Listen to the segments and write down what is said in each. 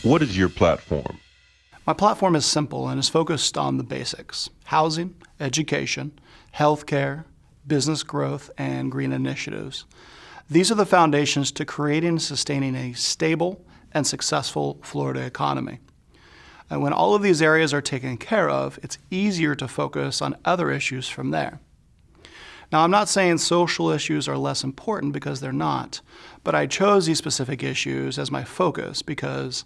What is your platform? My platform is simple and is focused on the basics: housing, education, healthcare, business growth, and green initiatives. These are the foundations to creating and sustaining a stable and successful Florida economy. And when all of these areas are taken care of, it's easier to focus on other issues from there. Now, I'm not saying social issues are less important, because they're not, but I chose these specific issues as my focus because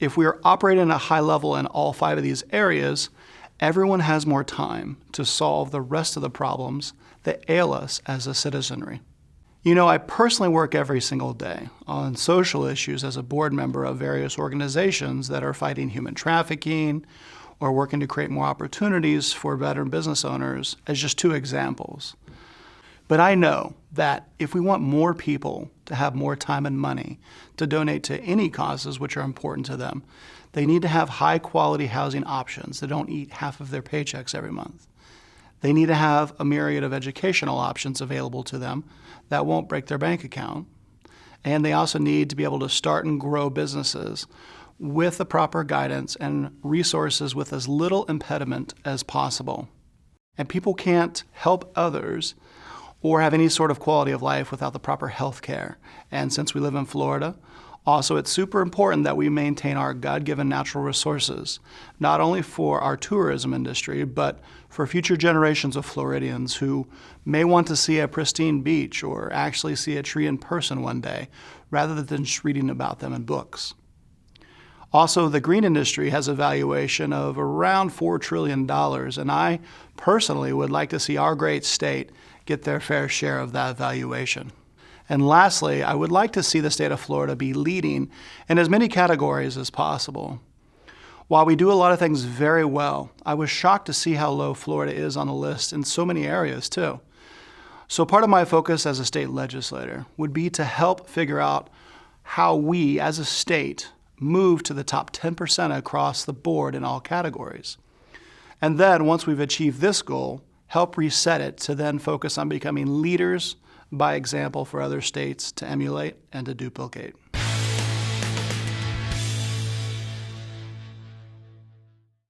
if we are operating at a high level in all 5 of these areas, everyone has more time to solve the rest of the problems that ail us as a citizenry. You know, I personally work every single day on social issues as a board member of various organizations that are fighting human trafficking or working to create more opportunities for veteran business owners, as just 2 examples. But I know that if we want more people to have more time and money to donate to any causes which are important to them, they need to have high-quality housing options that don't eat half of their paychecks every month. They need to have a myriad of educational options available to them that won't break their bank account. And they also need to be able to start and grow businesses with the proper guidance and resources with as little impediment as possible. And people can't help others or have any sort of quality of life without the proper health care. And since we live in Florida, also it's super important that we maintain our God-given natural resources, not only for our tourism industry, but for future generations of Floridians who may want to see a pristine beach or actually see a tree in person one day, rather than just reading about them in books. Also, the green industry has a valuation of around $4 trillion, and I personally would like to see our great state get their fair share of that valuation. And lastly, I would like to see the state of Florida be leading in as many categories as possible. While we do a lot of things very well, I was shocked to see how low Florida is on the list in so many areas too. So part of my focus as a state legislator would be to help figure out how we as a state move to the top 10% across the board in all categories. And then once we've achieved this goal, help reset it to then focus on becoming leaders by example for other states to emulate and to duplicate.